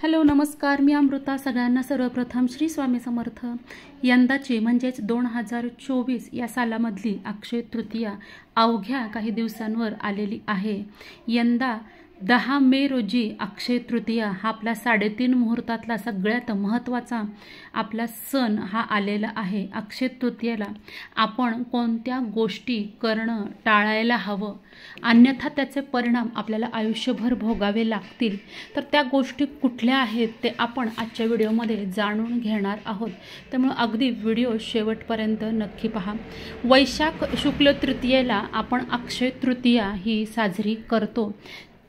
Hello नमस्कार, मी अमृता. सगळ्यांना सर्वप्रथम श्री स्वामी समर्थ. यंदाची म्हणजेच 2024 या सालामधली अक्षय तृतीया अवघ्या काही दिवसांवर आलेली आहे. यंदा 10 मे रोजी अक्षय तृतीया हा आपला 3.5 मुहूर्तातला सगळ्यात महत्त्वाचा आपला सण हा आलेला आहे. अक्षय तृतीयाला आपण कोणत्या गोष्टी करणं टाळायला हवं, अन्यथा त्याचे परिणाम आपल्याला आयुष्यभर भोगावे लागतील, तर त्या गोष्टी कुठल्या आहेत ते आपण आजच्या व्हिडिओमध्ये जाणून घेणार आहोत. त्यामुळे अगदी व्हिडिओ शेवटपर्यंत नक्की पहा. वैशाख शुक्ल तृतीयेला आपण अक्षय तृतीया ही साजरी करतो.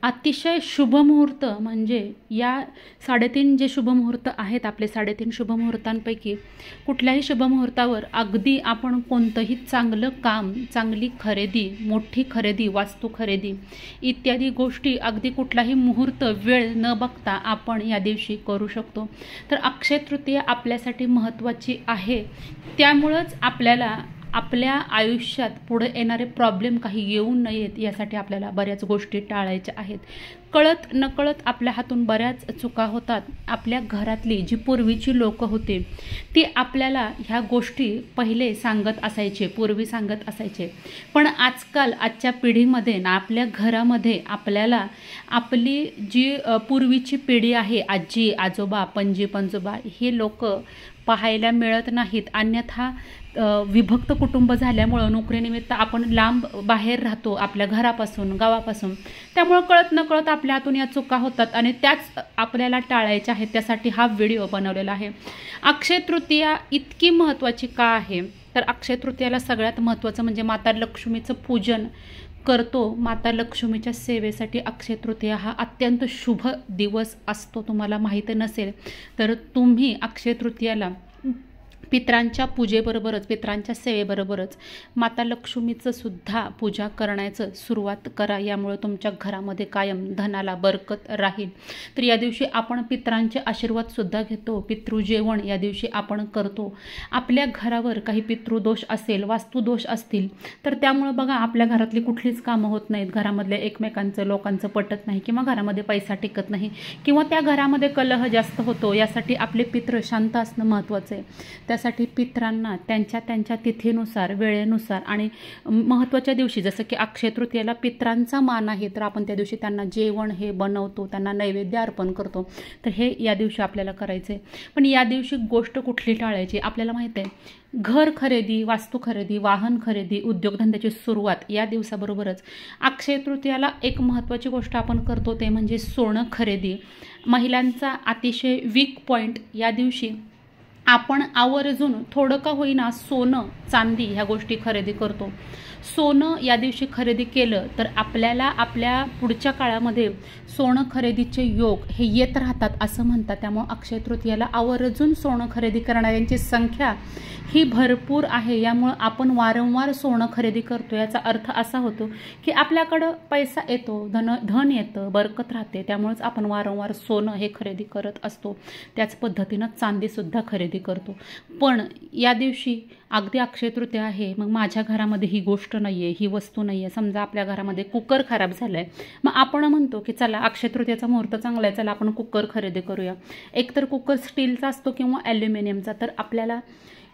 अतिशय शुभ मुहूर्त म्हणजे या 3.5 जे शुभ मुहूर्त आहेत, आपले 3.5 शुभ मुहूर्तांपैकी कुठल्याही शुभ मुहूर्तावर अगदी आपण कोणतंही चांगलं काम, चांगली खरेदी, मोठी खरेदी, वास्तू खरेदी इत्यादी गोष्टी अगदी कुठलाही मुहूर्त वेळ न बघता आपण या दिवशी करू शकतो. तर अक्षय तृतीया आपल्यासाठी महत्त्वाची आहे. त्यामुळंच आपल्याला आपल्या आयुष्यात पुढे येणारे प्रॉब्लेम काही येऊ नयेत यासाठी आपल्याला बऱ्याच गोष्टी टाळायच्या आहेत. कळत नकळत आपल्या हातून बऱ्याच चुका होतात. आपल्या घरातली जी पूर्वीची लोक होते ती आपल्याला ह्या गोष्टी पहिले सांगत असायचे, पूर्वी सांगत असायचे. पण आजकाल आजच्या पिढीमध्ये ना आपल्या घरामध्ये आपल्याला आपली जी पूर्वीची पिढी आहे, आजी आजोबा पणजी पणजोबा, हे लोक पाहायला मिळत नाहीत. अन्यथा विभक्त कुटुंब झाल्यामुळं नोकरीनिमित्त आपण लांब बाहेर राहतो आपल्या घरापासून, गावापासून. त्यामुळं कळत नकळत आपल्या हातून या चुका होतात आणि त्याच आपल्याला टाळायच्या आहेत. त्यासाठी हा व्हिडिओ बनवलेला आहे. अक्षय तृतीया इतकी महत्त्वाची का आहे, तर अक्षय तृतीयाला सगळ्यात महत्त्वाचं म्हणजे माता लक्ष्मीचं पूजन करतो. माता लक्ष्मीच्या सेवेसाठी अक्षय तृतीया हा अत्यंत शुभ दिवस असतो. तुम्हाला माहीत नसेल तर तुम्ही अक्षय तृतीयाला पितरांच्या पूजेबरोबरच, पितरांच्या सेवेबरोबरच माता लक्ष्मीचं सुद्धा पूजा करण्याचं सुरुवात करा. यामुळे तुमच्या घरामध्ये कायम धनाला बरकत राहील. तर या दिवशी आपण पितरांचे आशीर्वादसुद्धा घेतो. पितृजेवण या दिवशी आपण करतो. आपल्या घरावर काही पितृदोष असेल, वास्तुदोष असतील, तर त्यामुळं बघा आपल्या घरातली कुठलीच कामं होत नाहीत. घरामधल्या एकमेकांचं लोकांचं पटत नाही किंवा घरामध्ये पैसा टिकत नाही किंवा त्या घरामध्ये कलह जास्त होतो. यासाठी आपले पितृ शांत असणं महत्त्वाचं आहे. त्यासाठी पितरांना त्यांच्या तिथीनुसार, वेळेनुसार आणि महत्त्वाच्या दिवशी जसं की अक्षय तृतीयेला पितरांचा मान आहे, तर आपण त्या दिवशी त्यांना जेवण हे बनवतो, त्यांना नैवेद्य अर्पण करतो. तर हे या दिवशी आपल्याला करायचं आहे. पण या दिवशी गोष्ट कुठली टाळायची, आपल्याला माहीत आहे. घर खरेदी, वास्तू खरेदी, वाहन खरेदी, उद्योगधंद्याची सुरुवात या दिवसाबरोबरच अक्षय तृतीयाला एक महत्त्वाची गोष्ट आपण करतो ते म्हणजे सोनं खरेदी. महिलांचा अतिशय वीक पॉईंट या दिवशी आपण आवर्जून थोडं का होईना सोनं, चांदी ह्या गोष्टी खरेदी करतो. सोनं या दिवशी खरेदी केलं तर आपल्याला आपल्या पुढच्या काळामध्ये सोनं खरेदीचे योग हे येत राहतात असं म्हणतात. त्यामुळे अक्षय तृतीयाला आवर्जून सोनं खरेदी करणाऱ्यांची संख्या ही भरपूर आहे. यामुळं आपण वारंवार सोनं खरेदी करतो. याचा अर्थ असा होतो की आपल्याकडं पैसा येतो, धन येतं, बरकत राहते. त्यामुळेच आपण वारंवार सोनं हे खरेदी करत असतो. त्याच पद्धतीनं चांदीसुद्धा खरेदी करतो. पण या दिवशी अगदी अक्षय तृतीया आहे, मग माझ्या घरामध्ये ही गोष्ट नाही आहे, ही वस्तू नाही आहे. समजा आपल्या घरामध्ये कुकर खराब झालं आहे, मग आपण म्हणतो की चला अक्षय तृतीयाचा मुहूर्त चांगला आहे, चला आपण कुकर खरेदी करूया. एकतर कुकर स्टीलचा असतो किंवा ॲल्युमिनियमचा. तर आपल्याला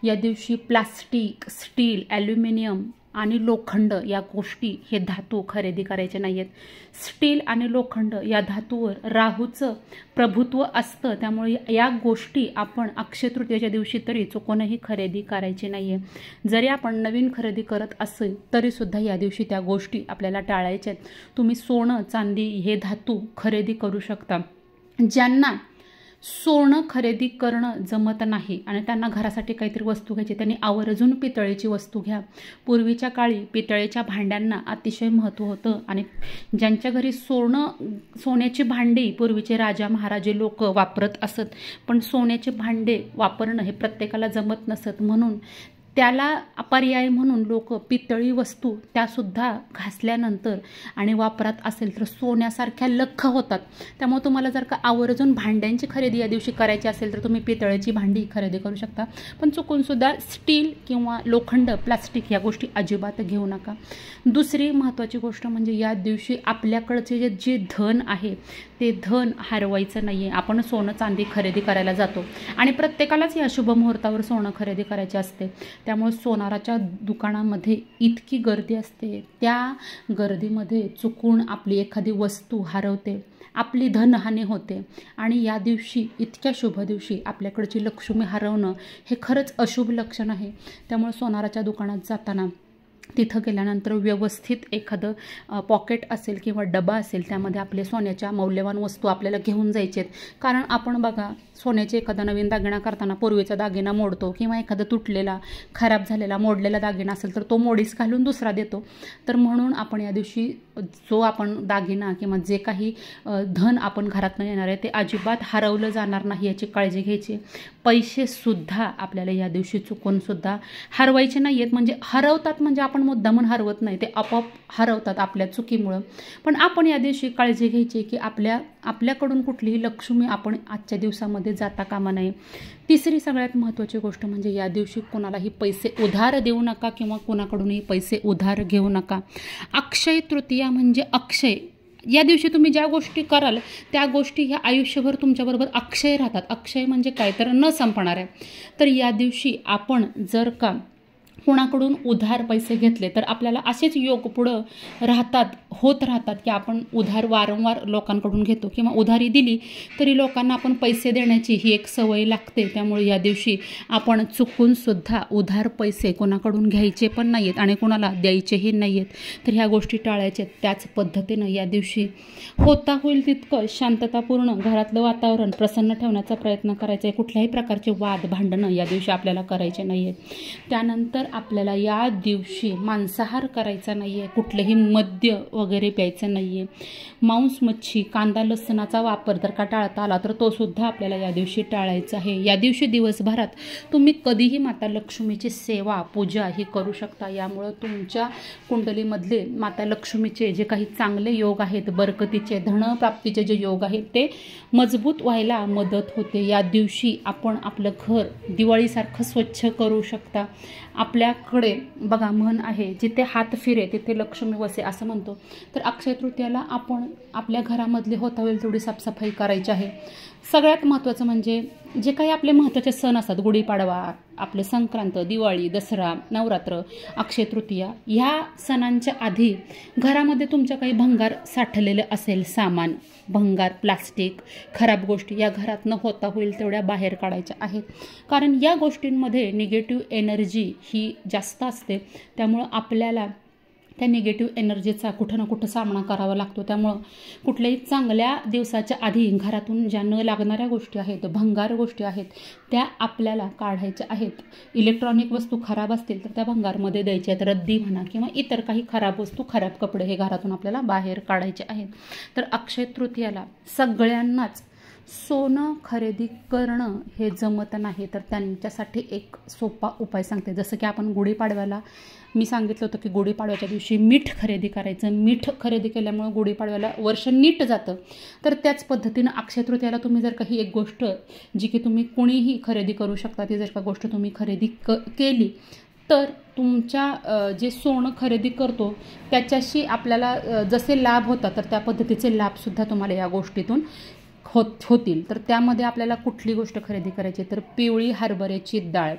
या दिवशी प्लास्टिक, स्टील, ॲल्युमिनियम आणि लोखंड या गोष्टी, हे धातू खरेदी करायचे नाही आहेत. स्टील आणि लोखंड या धातूवर राहूचं प्रभुत्व असतं. त्यामुळे या गोष्टी आपण अक्षय तृतीयेच्या दिवशी तरी चुकूनही खरेदी करायची नाही आहे. जरी आपण नवीन खरेदी करत असेल तरीसुद्धा या दिवशी त्या गोष्टी आपल्याला टाळायच्या आहेत. तुम्ही सोनं, चांदी हे धातू खरेदी करू शकता. ज्यांना सोनं खरेदी करणं जमत नाही आणि त्यांना घरासाठी काहीतरी वस्तू घ्यायची, त्यांनी आवर्जून पितळेची वस्तू घ्या. पूर्वीच्या काळी पितळेच्या भांड्यांना अतिशय महत्त्व होतं आणि ज्यांच्या घरी सोन्याची भांडी पूर्वीचे राजा महाराजे लोक वापरत असत, पण सोन्याचे भांडे वापरणं हे प्रत्येकाला जमत नसत. म्हणून त्याला पर्याय म्हणून लोक पितळी वस्तू त्यासुद्धा घासल्यानंतर आणि वापरात असेल तर सोन्यासारख्या लख्ख होतात. त्यामुळे तुम्हाला जर का आवर्जून भांड्यांची खरेदी या दिवशी करायची असेल तर तुम्ही पितळेची भांडी खरेदी करू शकता. पण चुकूनसुद्धा स्टील किंवा लोखंड, प्लास्टिक या गोष्टी अजिबात घेऊ नका. दुसरी महत्त्वाची गोष्ट म्हणजे या दिवशी आपल्याकडचे जे धन आहे ते धन हरवायचं नाही आहे. आपण सोनं चांदी खरेदी करायला जातो आणि प्रत्येकालाच या शुभ मुहूर्तावर सोनं खरेदी करायचे असते. त्यामुळे सोनाराच्या दुकानामध्ये इतकी गर्दी असते, त्या गर्दीमध्ये चुकून आपली एखादी वस्तू हरवते, आपली धनहानी होते आणि या दिवशी, इतक्या शुभ दिवशी आपल्याकडची लक्ष्मी हरवणं हे खरंच अशुभ लक्षण आहे. त्यामुळे सोनाराच्या दुकानात जाताना तिथं गेल्यानंतर व्यवस्थित एखादं पॉकेट असेल किंवा डबा असेल, त्यामध्ये आपले सोन्याच्या मौल्यवान वस्तू आपल्याला घेऊन जायचे आहेत. कारण आपण बघा, सोन्याचे एखादा नवीन दागिना करताना पूर्वीचा दागिना मोडतो किंवा एखादा तुटलेला, खराब झालेला, मोडलेला दागिना असेल तर तो मोडीस घालून दुसरा देतो. तर म्हणून आपण या दिवशी जो आपण दागिना किंवा जे काही धन आपण घरातून येणार आहे ते अजिबात हरवलं जाणार नाही याची काळजी घ्यायची. पैसेसुद्धा आपल्याला या दिवशी चुकूनसुद्धा हरवायचे नाही आहेत. म्हणजे हरवतात म्हणजे आपण मुद्दामून हरवत नाही, ते आपोआप हरवतात आपल्या चुकीमुळं. पण आपण या दिवशी काळजी घ्यायची की आपल्याकडून कुठलीही लक्ष्मी आपण आजच्या दिवसामध्ये जाता कामा नये. तिसरी सगळ्यात महत्त्वाची गोष्ट म्हणजे या दिवशी कोणालाही पैसे उधार देऊ नका किंवा कोणाकडूनही पैसे उधार घेऊ नका. अक्षय तृतीया म्हणजे अक्षय. या दिवशी तुम्ही ज्या गोष्टी कराल त्या गोष्टी ह्या आयुष्यभर तुमच्याबरोबर अक्षय राहतात. अक्षय म्हणजे काय तर न संपणार आहे. तर या दिवशी आपण जर का कोणाकडून उधार पैसे घेतले तर आपल्याला असेच योग पुढं होत राहतात की आपण उधार वारंवार लोकांकडून घेतो किंवा उधारी दिली तरी लोकांना आपण पैसे देण्याची ही एक सवय लागते. त्यामुळे या दिवशी आपण चुकूनसुद्धा उधार पैसे कोणाकडून घ्यायचे पण नाही आहेत आणि कोणाला द्यायचेही नाही आहेत. तर ह्या गोष्टी टाळायच्या. त्याच पद्धतीनं या दिवशी होता होईल तितकं शांततापूर्ण घरातलं वातावरण प्रसन्न ठेवण्याचा प्रयत्न करायचा आहे. कुठल्याही प्रकारचे वाद भांडणं या दिवशी आपल्याला करायचे नाही आहेत. त्यानंतर आपल्याला या दिवशी मांसाहार करायचा नाही आहे, कुठलंही मद्य वगैरे प्यायचं नाही आहे. मांस, मच्छी, कांदा, लसणाचा वापर जर का टाळता आला तर तो सुद्धा आपल्याला या दिवशी टाळायचा आहे. या दिवशी दिवसभरात तुम्ही कधीही माता लक्ष्मीची सेवा, पूजा ही करू शकता. यामुळं तुमच्या कुंडलीमधले माता लक्ष्मीचे जे काही चांगले योग आहेत, बरकतीचे, धनप्राप्तीचे जे योग आहेत ते मजबूत व्हायला मदत होते. या दिवशी आपण आपलं घर दिवाळीसारखं स्वच्छ करू शकता. आपल्याकडे बघा म्हण आहे, जिथे हात फिरे तिथे लक्ष्मी वसे असं म्हणतो. तर अक्षय तृतीयाला आपण आपल्या घरामधले होता होईल तेवढी साफसफाई करायची आहे. सगळ्यात महत्त्वाचं म्हणजे जे काही आपले महत्त्वाचे सण असतात, गुढीपाडवा, आपले संक्रांत, दिवाळी, दसरा, नवरात्र, अक्षय तृतीया, ह्या सणांच्या आधी घरामध्ये तुमच्या काही भंगार साठलेलं असेल, सामान, भंगार, प्लास्टिक, खराब गोष्टी या घरातनं होता होईल तेवढ्या बाहेर काढायच्या आहेत. कारण या गोष्टींमध्ये निगेटिव्ह एनर्जी ही जास्त असते. त्यामुळं आपल्याला त्या निगेटिव्ह एनर्जीचा कुठं ना कुठं सामना करावा लागतो. त्यामुळं कुठल्याही चांगल्या दिवसाच्या आधी घरातून ज्या न लागणाऱ्या गोष्टी आहेत, भंगार गोष्टी आहेत, त्या आपल्याला काढायच्या आहेत. इलेक्ट्रॉनिक वस्तू खराब असतील तर त्या भंगारमध्ये द्यायच्या आहेत. रद्दी म्हणा किंवा इतर काही खराब वस्तू, खराब कपडे हे घरातून आपल्याला बाहेर काढायचे आहेत. तर अक्षय तृतीयाला सगळ्यांनाच सोनं खरेदी करणं हे जमत नाही, तर त्यांच्यासाठी एक सोपा उपाय सांगते. जसं की आपण गुढीपाडव्याला मी सांगितलं होतं की गुढीपाडव्याच्या दिवशी मीठ खरेदी करायचं. मीठ खरेदी केल्यामुळं गुढीपाडव्याला वर्ष नीट जातं. तर त्याच पद्धतीनं अक्षय तृतीयाला तुम्ही जर काही एक गोष्ट जी की तुम्ही कोणीही खरेदी करू शकता, ती जर का गोष्ट तुम्ही खरेदी केली तर तुमच्या जे सोनं खरेदी करतो त्याच्याशी आपल्याला जसे लाभ होतात तर त्या पद्धतीचे लाभसुद्धा तुम्हाला या गोष्टीतून होतील. तर त्यामध्ये आपल्याला कुठली गोष्ट खरेदी करायची तर पिवळी हरभऱ्याची डाळ,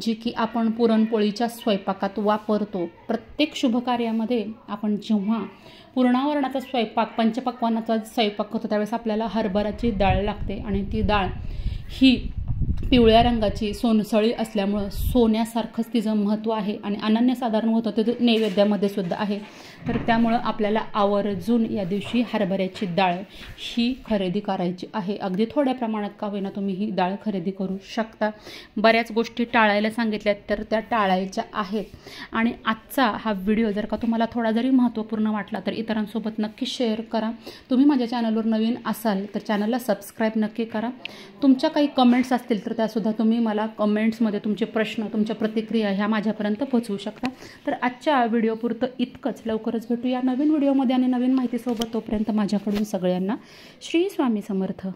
जी की आपण पुरणपोळीच्या स्वयंपाकात वापरतो. प्रत्येक शुभकार्यामध्ये आपण जेव्हा पूर्णावरणाचा स्वयंपाक, पंचपक्वान्नाचा स्वयंपाक करतो त्यावेळेस आपल्याला हरभऱ्याची डाळ लागते आणि ती डाळ ही पिवळ्या रंगाची सोनसळी असल्यामुळं सोन्यासारखंच तिचं महत्त्व आहे आणि अनन्यसाधारण होतं ते नैवेद्यामध्ये सुद्धा आहे. तर त्यामुळं आपल्याला आवर्जून या दिवशी हरभऱ्याची डाळ ही खरेदी करायची आहे. अगदी थोड्या प्रमाणात का होईना तुम्ही ही डाळ खरेदी करू शकता. बऱ्याच गोष्टी टाळायला सांगितल्यात तर त्या टाळायच्या आहेत. आणि आजचा हा व्हिडिओ जर का तुम्हाला थोडा जरी महत्त्वपूर्ण वाटला तर इतरांसोबत नक्की शेअर करा. तुम्ही माझ्या चॅनलवर नवीन असाल तर चॅनलला सबस्क्राईब नक्की करा. तुमच्या काही कमेंट्स असतील तर त्यासुद्धा तुम्ही मला कमेंट्समध्ये तुमचे प्रश्न, तुमच्या प्रतिक्रिया ह्या माझ्यापर्यंत पोहोचवू शकता. तर आजच्या व्हिडिओपुरतं इतकंच. लवकरच भेटूया नवीन व्हिडिओमध्ये आणि नवीन माहितीसोबत. तोपर्यंत माझ्याकडून सगळ्यांना श्री स्वामी समर्थ.